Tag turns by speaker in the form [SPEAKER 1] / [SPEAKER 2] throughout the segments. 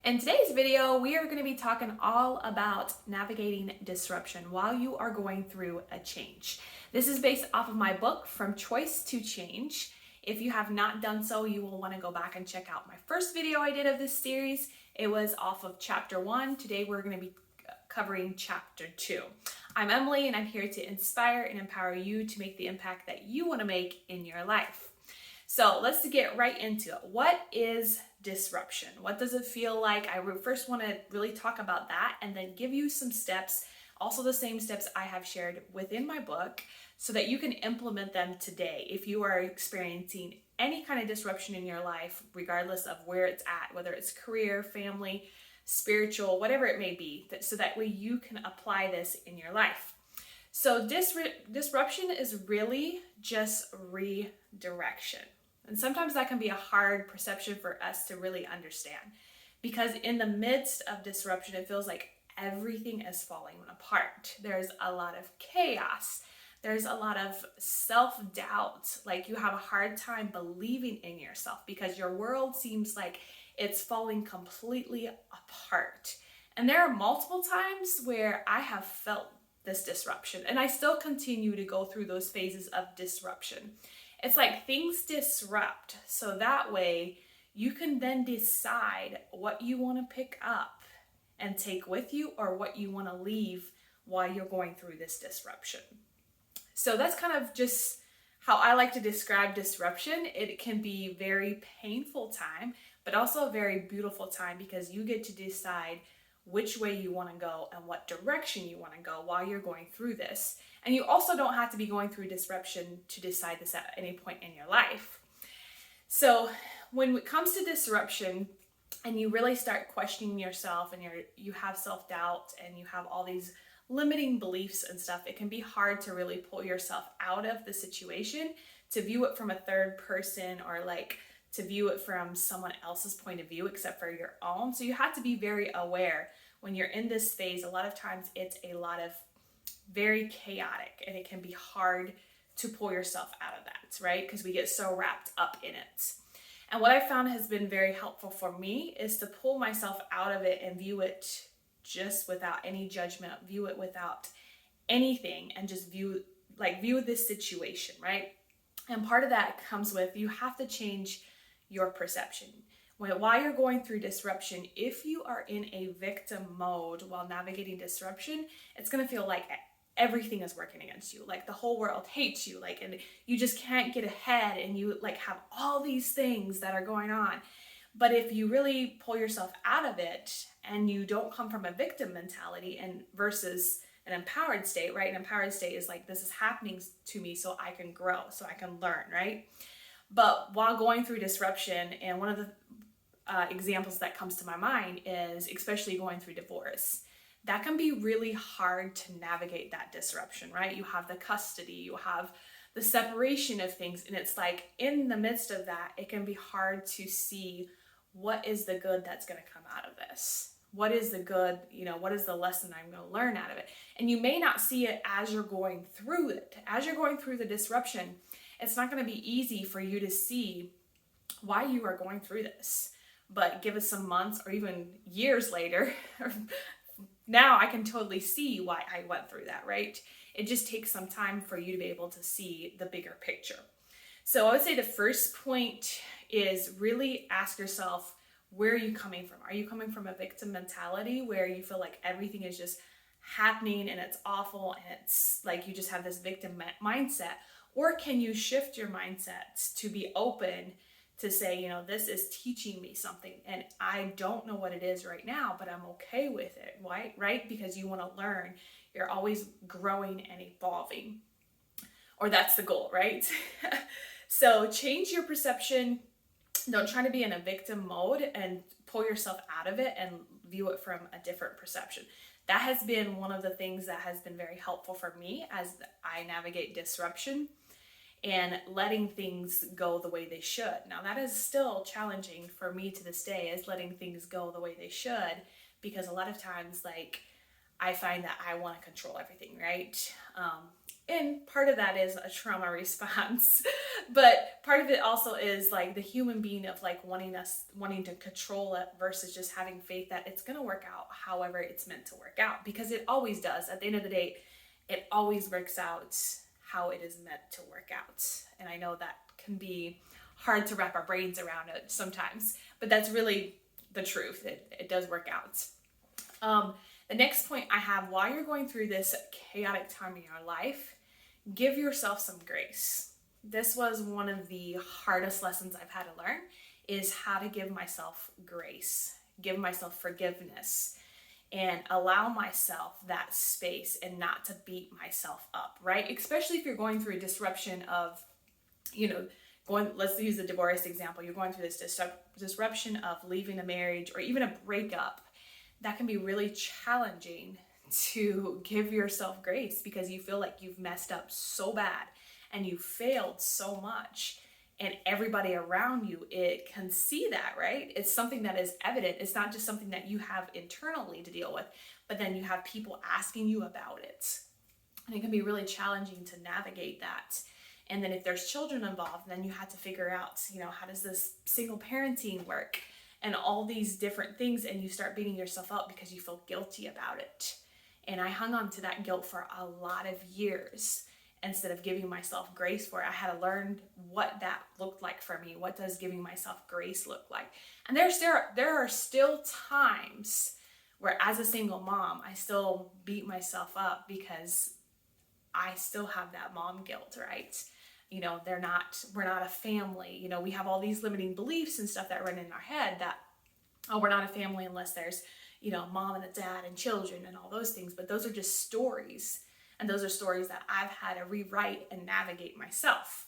[SPEAKER 1] In today's video, we are going to be talking all about navigating disruption while you are going through a change. This is based off of my book, From Choice to Change. If you have not done so, you will want to go back and check out my first video I did of this series. It was off of chapter 1. Today we're going to be covering chapter 2. I'm Emily and I'm here to inspire and empower you to make the impact that you want to make in your life. So let's get right into it. What is disruption? What does it feel like? I first want to really talk about that and then give you some steps, also the same steps I have shared within my book, so that you can implement them today if you are experiencing any kind of disruption in your life, regardless of where it's at, whether it's career, family, spiritual, whatever it may be, so that way you can apply this in your life. So disruption is really just redirection. And sometimes that can be a hard perception for us to really understand, because in the midst of disruption, it feels like everything is falling apart. There's a lot of chaos. There's a lot of self-doubt. Like you have a hard time believing in yourself because your world seems like it's falling completely apart. And there are multiple times where I have felt this disruption, and I still continue to go through those phases of disruption. It's like things disrupt, so that way you can then decide what you want to pick up and take with you or what you want to leave while you're going through this disruption. So that's kind of just how I like to describe disruption. It can be very painful time, but also a very beautiful time, because you get to decide which way you want to go and what direction you want to go while you're going through this. And you also don't have to be going through disruption to decide this at any point in your life. So when it comes to disruption and you really start questioning yourself and you have self-doubt and you have all these limiting beliefs and stuff, it can be hard to really pull yourself out of the situation, to view it from a third person, or like to view it from someone else's point of view except for your own. So you have to be very aware when you're in this phase. A lot of times it's a lot of very chaotic, and it can be hard to pull yourself out of that, right? Because we get so wrapped up in it. And what I found has been very helpful for me is to pull myself out of it and view it just without any judgment, view it without anything, and just view this situation, right? And part of that comes with, you have to change your perception. While you're going through disruption, if you are in a victim mode while navigating disruption, it's going to feel like everything is working against you. Like the whole world hates you, and you just can't get ahead, and you have all these things that are going on. But if you really pull yourself out of it and you don't come from a victim mentality and versus an empowered state, right? An empowered state is like, this is happening to me so I can grow, so I can learn, right? But while going through disruption, and one of the examples that comes to my mind is especially going through divorce. That can be really hard to navigate that disruption, right? You have the custody, you have the separation of things, and it's like in the midst of that, it can be hard to see what is the good that's going to come out of this. What is the good, what is the lesson I'm going to learn out of it? And you may not see it as you're going through it. As you're going through the disruption, it's not going to be easy for you to see why you are going through this. But give it some months or even years later, now I can totally see why I went through that, right? It just takes some time for you to be able to see the bigger picture. So I would say the first point is really ask yourself, where are you coming from? Are you coming from a victim mentality where you feel like everything is just happening and it's awful and it's like you just have this victim mindset? Or can you shift your mindset to be open to say, this is teaching me something and I don't know what it is right now, but I'm okay with it, right? Because you want to learn. You're always growing and evolving, or that's the goal, right? So change your perception. Don't try to be in a victim mode and pull yourself out of it and view it from a different perception. That has been one of the things that has been very helpful for me as I navigate disruption and letting things go the way they should. Now that is still challenging for me to this day, is letting things go the way they should, because a lot of times I find that I want to control everything, right? And part of that is a trauma response, but part of it also is like the human being of like wanting to control it versus just having faith that it's going to work out however it's meant to work out, because it always does. At the end of the day, it always works out how it is meant to work out. And I know that can be hard to wrap our brains around it sometimes, but that's really the truth. It does work out. The next point I have, while you're going through this chaotic time in your life, give yourself some grace. This was one of the hardest lessons I've had to learn, is how to give myself grace, give myself forgiveness, and allow myself that space and not to beat myself up, right? Especially if you're going through a disruption of, let's use the divorce example. You're going through this disruption of leaving a marriage or even a breakup. That can be really challenging to give yourself grace because you feel like you've messed up so bad and you failed so much, and everybody around you, it can see that, right? It's something that is evident. It's not just something that you have internally to deal with, but then you have people asking you about it. And it can be really challenging to navigate that. And then if there's children involved, then you have to figure out, how does this single parenting work? And all these different things, and you start beating yourself up because you feel guilty about it. And I hung on to that guilt for a lot of years instead of giving myself grace for it. I had to learn what that looked like for me. What does giving myself grace look like? And there are still times where, as a single mom, I still beat myself up because I still have that mom guilt, right? We're not a family. We have all these limiting beliefs and stuff that run in our head that, we're not a family unless there's, mom and a dad and children and all those things. But those are just stories. And those are stories that I've had to rewrite and navigate myself.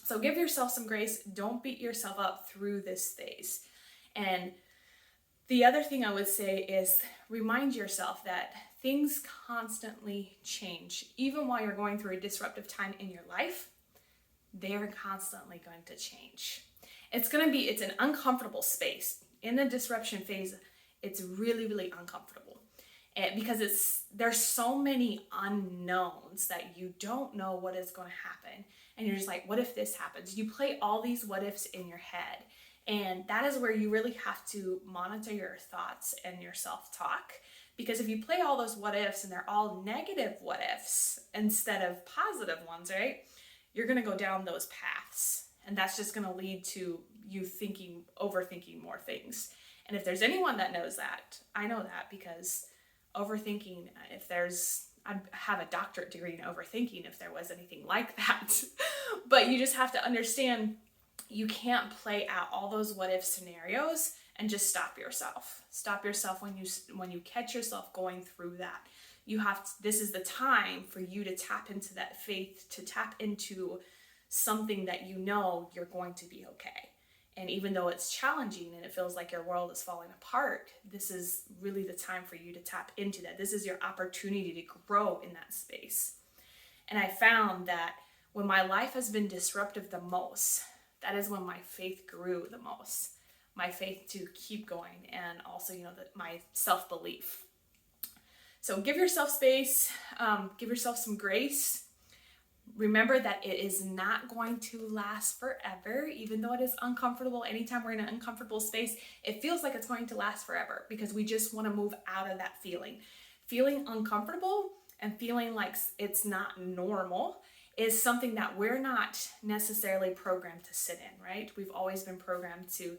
[SPEAKER 1] So give yourself some grace. Don't beat yourself up through this phase. And the other thing I would say is remind yourself that things constantly change. Even while you're going through a disruptive time in your life, they're constantly going to change. It's an uncomfortable space. In the disruption phase, it's really, really uncomfortable. And because there's so many unknowns that you don't know what is going to happen. And you're just like, what if this happens? You play all these what ifs in your head. And that is where you really have to monitor your thoughts and your self-talk. Because if you play all those what ifs and they're all negative what ifs instead of positive ones, right? You're going to go down those paths, and that's just going to lead to you overthinking more things. And if there's anyone that knows that, I know that, because overthinking, I'd have a doctorate degree in overthinking if there was anything like that. But you just have to understand, you can't play out all those what if scenarios and just stop yourself. Stop yourself when you catch yourself going through that. This is the time for you to tap into that faith, to tap into something that you're going to be okay. And even though it's challenging and it feels like your world is falling apart, this is really the time for you to tap into that. This is your opportunity to grow in that space. And I found that when my life has been disruptive the most, that is when my faith grew the most. My faith to keep going, and also, my self-belief. So give yourself space, give yourself some grace. Remember that it is not going to last forever, even though it is uncomfortable. Anytime we're in an uncomfortable space, it feels like it's going to last forever because we just want to move out of that feeling. Feeling uncomfortable and feeling like it's not normal is something that we're not necessarily programmed to sit in, right? We've always been programmed to,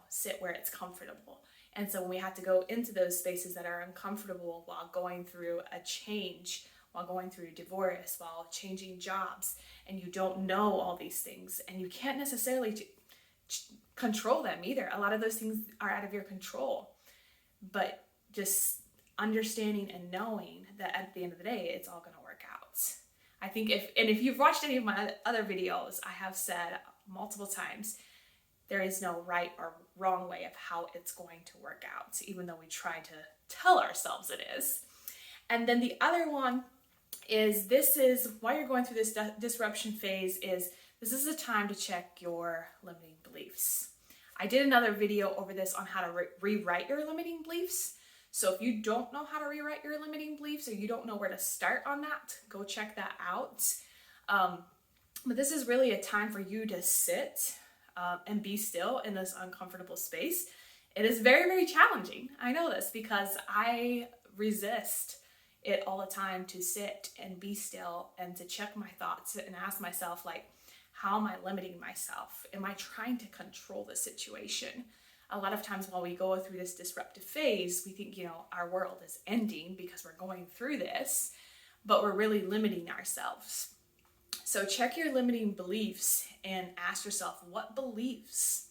[SPEAKER 1] sit where it's comfortable. And so when we have to go into those spaces that are uncomfortable while going through a change, while going through divorce, while changing jobs, and you don't know all these things, and you can't necessarily control them either. A lot of those things are out of your control. But just understanding and knowing that at the end of the day, it's all going to work out. I think if you've watched any of my other videos, I have said multiple times, there is no right or wrong way of how it's going to work out, even though we try to tell ourselves it is. And then the other one is, why you're going through this disruption phase, this is a time to check your limiting beliefs. I did another video over this on how to rewrite your limiting beliefs. So if you don't know how to rewrite your limiting beliefs, or you don't know where to start on that, go check that out. But this is really a time for you to sit and be still in this uncomfortable space. It is very, very challenging. I know this because I resist it all the time, to sit and be still and to check my thoughts and ask myself, like, how am I limiting myself? Am I trying to control the situation? A lot of times while we go through this disruptive phase, we think, our world is ending because we're going through this, but we're really limiting ourselves. So check your limiting beliefs and ask yourself, what beliefs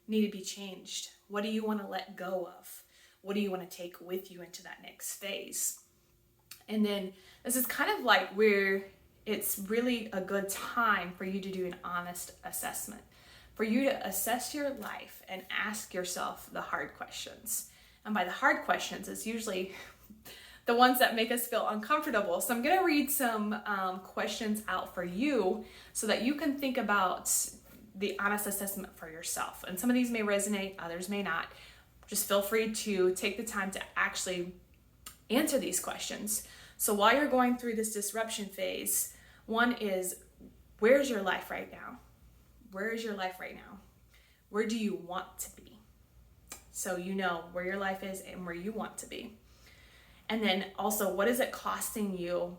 [SPEAKER 1] need to be changed? What do you want to let go of? What do you want to take with you into that next phase? And then this is kind of like where it's really a good time for you to do an honest assessment, for you to assess your life and ask yourself the hard questions. And by the hard questions, it's usually the ones that make us feel uncomfortable. So I'm going to read some questions out for you so that you can think about the honest assessment for yourself. And some of these may resonate, others may not. Just feel free to take the time to actually answer these questions. So while you're going through this disruption phase, one is, where's your life right now? Where is your life right now? Where do you want to be? So you know where your life is and where you want to be. And then also, what is it costing you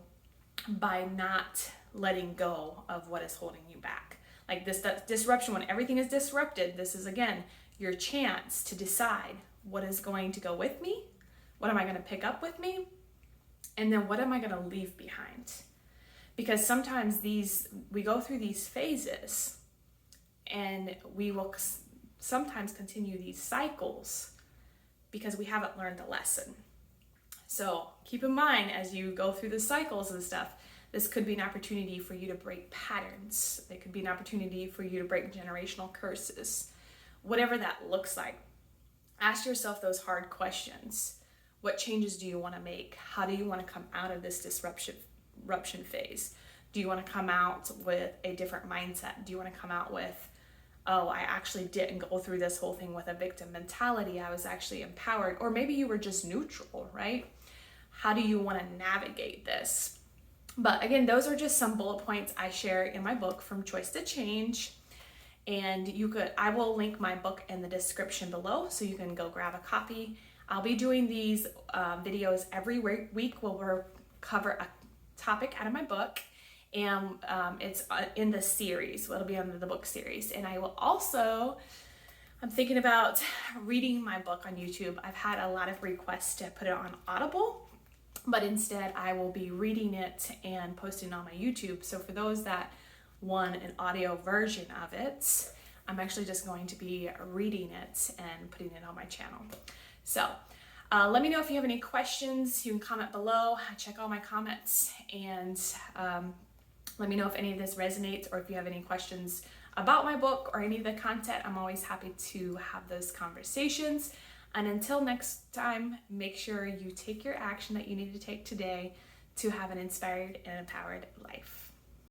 [SPEAKER 1] by not letting go of what is holding you back? Like that disruption, when everything is disrupted, this is, again, your chance to decide what is going to go with me, what am I going to pick up with me, and then what am I going to leave behind? Because sometimes we go through these phases and we will sometimes continue these cycles because we haven't learned the lesson. So keep in mind, as you go through the cycles and stuff, this could be an opportunity for you to break patterns. It could be an opportunity for you to break generational curses. Whatever that looks like, ask yourself those hard questions. What changes do you want to make? How do you want to come out of this disruption phase? Do you want to come out with a different mindset? Do you want to come out with, oh, I actually didn't go through this whole thing with a victim mentality. I was actually empowered. Or maybe you were just neutral, right? How do you want to navigate this? But again, those are just some bullet points I share in my book, From Choice to Change. And I will link my book in the description below so you can go grab a copy. I'll be doing these videos every week where we'll cover a topic out of my book, and it's in the series. It'll be under the book series. And I will also, I'm thinking about reading my book on YouTube. I've had a lot of requests to put it on Audible, but instead I will be reading it and posting it on my YouTube. So for those that want an audio version of it, I'm actually just going to be reading it and putting it on my channel. So let me know if you have any questions. You can comment below. I check all my comments, and let me know if any of this resonates, or if you have any questions about my book or any of the content. I'm always happy to have those conversations. And until next time, make sure you take your action that you need to take today to have an inspired and empowered life.